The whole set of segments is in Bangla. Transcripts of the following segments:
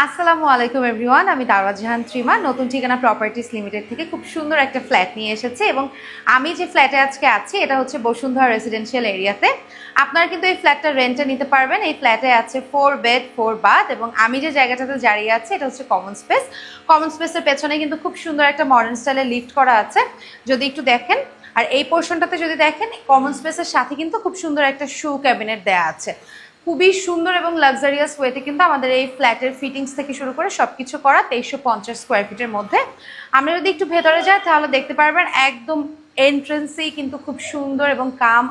আসসালামু আলাইকুম এভরিওয়ান, আমি দারওয়া জাহান ত্রিমা নতুন ঠিকানা প্রপার্টিজ লিমিটেড থেকে খুব সুন্দর একটা ফ্ল্যাট নিয়ে এসেছি। এবং আমি যে ফ্ল্যাটে আজকে আছি এটা হচ্ছে বসুন্ধরা রেসিডেন্সিয়াল এরিয়াতে। আপনারা কিন্তু এই ফ্ল্যাটটা রেন্টে নিতে পারবেন। এই ফ্ল্যাটে আছে 4 বেড 4 বাথ এবং আমি যে জায়গাটাতে দাঁড়িয়ে আছি এটা হচ্ছে কমন স্পেস। কমন স্পেসের পেছনে কিন্তু খুব সুন্দর একটা মডার্ন স্টাইলের লিফট করা আছে, যদি একটু দেখেন। আর এই পোর্শনটাতে যদি দেখেন, কমন স্পেসের সাথে কিন্তু খুব সুন্দর একটা শু ক্যাবিনেট দেওয়া আছে। খুবই সুন্দর এবং লাক্সারিয়াস ওয়েতে কিন্তু আমাদের এই ফ্ল্যাটের ফিটিংস থেকে শুরু করে সবকিছু করা 2350 স্কোয়ার ফিটের মধ্যে। আমরা যদি একটু ভেতরে যাই তাহলে দেখতে পারবেন একদম এন্ট্রেন্সেই কিন্তু খুব সুন্দর এবং কাম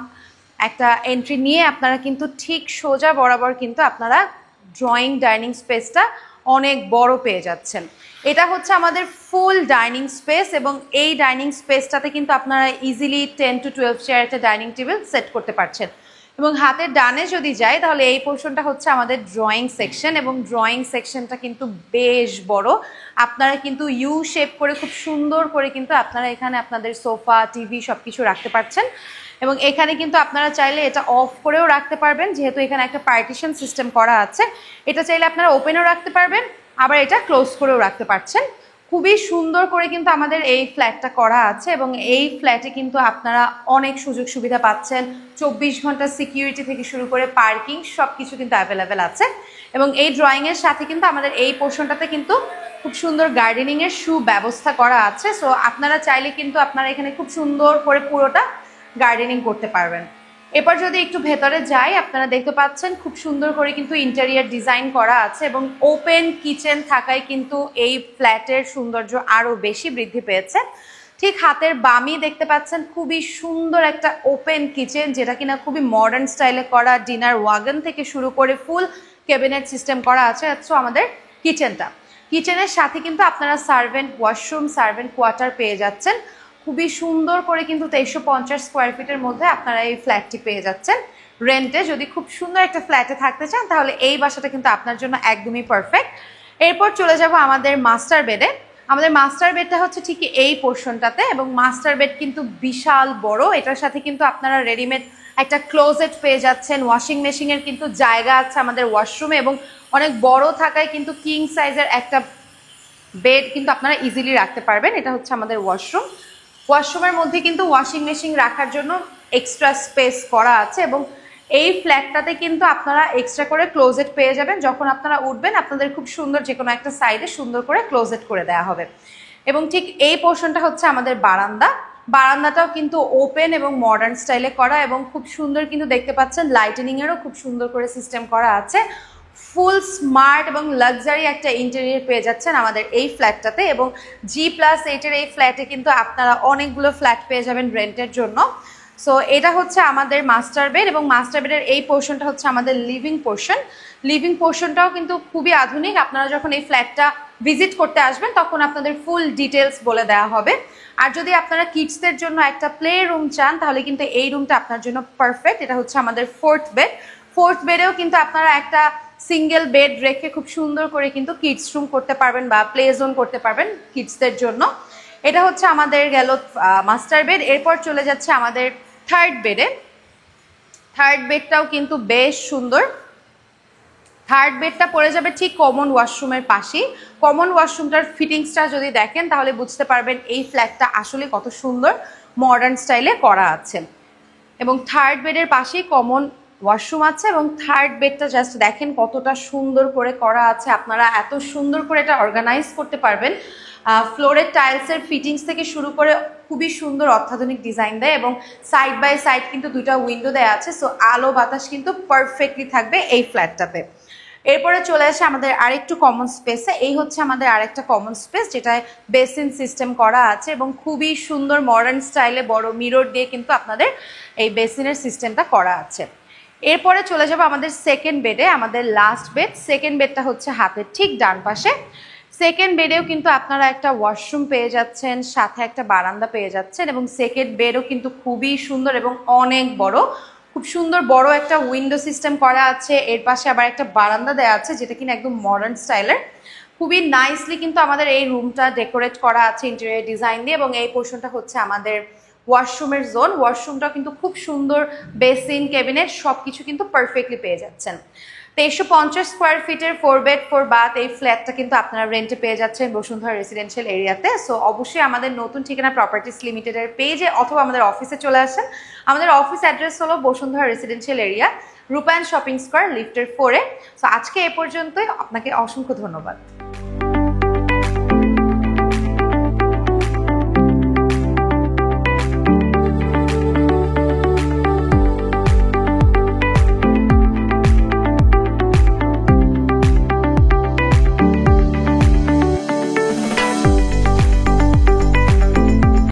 একটা এন্ট্রি নিয়ে আপনারা কিন্তু ঠিক সোজা বরাবর কিন্তু আপনারা ড্রয়িং ডাইনিং স্পেসটা অনেক বড় পেয়ে যাচ্ছেন। এটা হচ্ছে আমাদের ফুল ডাইনিং স্পেস এবং এই ডাইনিং স্পেসটাতে কিন্তু আপনারা ইজিলি 10 to 12 চেয়ার একটা ডাইনিং টেবিল সেট করতে পারছেন। এবং হাতের ডানে যদি যাই তাহলে এই পোর্শনটা হচ্ছে আমাদের ড্রয়িং সেকশন এবং ড্রয়িং সেকশনটা কিন্তু বেশ বড়। আপনারা কিন্তু ইউ শেপ করে খুব সুন্দর করে কিন্তু আপনারা এখানে আপনাদের সোফা টিভি সব কিছু রাখতে পারছেন। এবং এখানে কিন্তু আপনারা চাইলে এটা অফ করেও রাখতে পারবেন, যেহেতু এখানে একটা পার্টিশন সিস্টেম করা আছে। এটা চাইলে আপনারা ওপেনও রাখতে পারবেন, আবার এটা ক্লোজ করেও রাখতে পারছেন। খুবই সুন্দর করে কিন্তু আমাদের এই ফ্ল্যাটটা করা আছে এবং এই ফ্ল্যাটে কিন্তু আপনারা অনেক সুযোগ সুবিধা পাচ্ছেন। 24 ঘন্টা সিকিউরিটি থেকে শুরু করে পার্কিং সব কিছু কিন্তু অ্যাভেলেবেল আছে। এবং এই ড্রয়িংয়ের সাথে কিন্তু আমাদের এই পোর্শনটাতে কিন্তু খুব সুন্দর গার্ডেনিংয়ের সুব্যবস্থা করা আছে। সো আপনারা চাইলে কিন্তু আপনারা এখানে খুব সুন্দর করে পুরোটা গার্ডেনিং করতে পারবেন। এরপর যদি একটু ভেতরে যাই, আপনারা দেখতে পাচ্ছেন খুব সুন্দর করে কিন্তু ইন্টেরিয়ার ডিজাইন করা আছে এবং ওপেন কিচেন থাকায় কিন্তু এই ফ্ল্যাটের সৌন্দর্য আরও বেশি বৃদ্ধি পেয়েছে। ঠিক হাতের বামই দেখতে পাচ্ছেন খুবই সুন্দর একটা ওপেন কিচেন, যেটা কিনা খুবই মডার্ন স্টাইলে করা। ডিনার ওয়াগন থেকে শুরু করে ফুল ক্যাবিনেট সিস্টেম করা আছে। তো আমাদের কিচেনের সাথে কিন্তু আপনারা সার্ভেন্ট ওয়াশরুম, সার্ভেন্ট কোয়ার্টার পেয়ে যাচ্ছেন। খুবই সুন্দর করে কিন্তু 2350 স্কোয়ার ফিটের মধ্যে আপনারা এই ফ্ল্যাটটি পেয়ে যাচ্ছেন রেন্টে। যদি খুব সুন্দর একটা ফ্ল্যাটে থাকতে চান তাহলে এই বাসাটা কিন্তু আপনার জন্য একদমই পারফেক্ট। এরপর চলে যাব আমাদের মাস্টার বেডে। আমাদের মাস্টার বেডটা হচ্ছে ঠিক এই পোর্শনটাতে এবং মাস্টার বেড কিন্তু বিশাল বড়। এটার সাথে কিন্তু আপনারা রেডিমেড একটা ক্লোজেট পেয়ে যাচ্ছেন। ওয়াশিং মেশিনের কিন্তু জায়গা আছে আমাদের ওয়াশরুমে এবং অনেক বড় থাকায় কিন্তু কিং সাইজের একটা বেড কিন্তু আপনারা ইজিলি রাখতে পারবেন। এটা হচ্ছে আমাদের ওয়াশরুমের মধ্যে কিন্তু ওয়াশিং মেশিন রাখার জন্য এক্সট্রা স্পেস করা আছে এবং এই ফ্ল্যাটটাতে কিন্তু আপনারা এক্সট্রা করে ক্লোজেট পেয়ে যাবেন। যখন আপনারা উঠবেন আপনাদের খুব সুন্দর যে কোনো একটা সাইডে সুন্দর করে ক্লোজেট করে দেওয়া হবে। এবং ঠিক এই পোর্শনটা হচ্ছে আমাদের বারান্দাটাও কিন্তু ওপেন এবং মডার্ন স্টাইলে করা এবং খুব সুন্দর কিন্তু দেখতে পাচ্ছেন লাইটেনিংয়েরও খুব সুন্দর করে সিস্টেম করা আছে। ফুল স্মার্ট এবং লাক্সারি একটা ইন্টেরিয়র পেয়ে যাচ্ছেন আমাদের এই ফ্ল্যাটটাতে। এবং G+8 এই ফ্ল্যাটে কিন্তু আপনারা অনেকগুলো ফ্ল্যাট পেয়ে যাবেন রেন্টের জন্য। সো এটা হচ্ছে আমাদের মাস্টার বেড এবং মাস্টার বেডের এই পোর্শনটা হচ্ছে আমাদের লিভিং পোর্শনটাও কিন্তু খুবই আধুনিক। আপনারা যখন এই ফ্ল্যাটটা ভিজিট করতে আসবেন তখন আপনাদের ফুল ডিটেলস বলে দেওয়া হবে। আর যদি আপনারা কিডসদের জন্য একটা প্লে রুম চান তাহলে কিন্তু এই রুমটা আপনার জন্য পারফেক্ট। এটা হচ্ছে আমাদের ফোর্থ বেডেও কিন্তু আপনারা একটা সিঙ্গেল বেড রেখে খুব সুন্দর করে কিন্তু কিডস রুম করতে পারবেন বা প্লে জোন করতে পারবেন কিডসদের জন্য। এটা হচ্ছে আমাদের গেল মাস্টার বেড। এরপর চলে যাচ্ছে আমাদের থার্ড বেডটাও কিন্তু বেশ সুন্দর। থার্ড বেডটা পড়ে যাবে ঠিক কমন ওয়াশরুমের পাশেই। কমন ওয়াশরুমটার ফিটিংসটা যদি দেখেন তাহলে বুঝতে পারবেন এই ফ্ল্যাটটা আসলে কত সুন্দর মডার্ন স্টাইলে করা আছে। এবং থার্ড বেডের পাশেই কমন ওয়াশরুম আছে এবং থার্ড বেডটা জাস্ট দেখেন কতটা সুন্দর করে করা আছে। আপনারা এত সুন্দর করে এটা অর্গানাইজ করতে পারবেন। ফ্লোরের টাইলসের ফিটিংস থেকে শুরু করে খুবই সুন্দর অত্যাধুনিক ডিজাইন দেয় এবং সাইড বাই সাইড কিন্তু দুইটা উইন্ডো দেওয়া আছে। সো আলো বাতাস কিন্তু পারফেক্টলি থাকবে এই ফ্ল্যাটটাতে। এরপরে চলে আসে আমাদের আরেকটু কমন স্পেসে। এই হচ্ছে আমাদের আরেকটা কমন স্পেস যেটায় বেসিন সিস্টেম করা আছে এবং খুবই সুন্দর মডার্ন স্টাইলে বড় মিরর দিয়ে কিন্তু আপনাদের এই বেসিনের সিস্টেমটা করা আছে। এরপরে চলে যাবো আমাদের সেকেন্ড বেডে। আমাদের লাস্ট বেড, সেকেন্ড বেডটা হচ্ছে হাতের ঠিক ডান পাশে। সেকেন্ড বেডেও কিন্তু আপনারা একটা ওয়াশরুম পেয়ে যাচ্ছেন, সাথে একটা বারান্দা পেয়ে যাচ্ছেন এবং সেকেন্ড বেডও কিন্তু খুবই সুন্দর এবং অনেক বড়। খুব সুন্দর বড় একটা উইন্ডো সিস্টেম করা আছে। এর পাশে আবার একটা বারান্দা দেওয়া আছে যেটা কিনা একদম মডার্ন স্টাইলের। খুবই নাইসলি কিন্তু আমাদের এই রুমটা ডেকোরেট করা আছে ইন্টেরিয়র ডিজাইন দিয়ে এবং এই পোর্শনটা হচ্ছে আমাদের ওয়াশরুমের জোন। ওয়াশরুমটা কিন্তু খুব সুন্দর, বেসিন ক্যাবিনেট সব কিছু কিন্তু পারফেক্টলি পেয়ে যাচ্ছেন। 2350 স্কোয়ার ফিটের 4 বেড 4 বাথ এই ফ্ল্যাটটা কিন্তু আপনারা রেন্টে পেয়ে যাচ্ছেন বসুন্ধরা রেসিডেন্সিয়াল এরিয়াতে। সো অবশ্যই আমাদের নতুন ঠিকানা প্রপার্টিস লিমিটেডের পেজে অথবা আমাদের অফিসে চলে আসেন। আমাদের অফিস অ্যাড্রেস হলো বসুন্ধরা রেসিডেন্সিয়াল এরিয়া, রূপায়ণ শপিং স্কোয়ার, লিফটের 4-এ। সো আজকে এ পর্যন্তই, আপনাকে অসংখ্য ধন্যবাদ।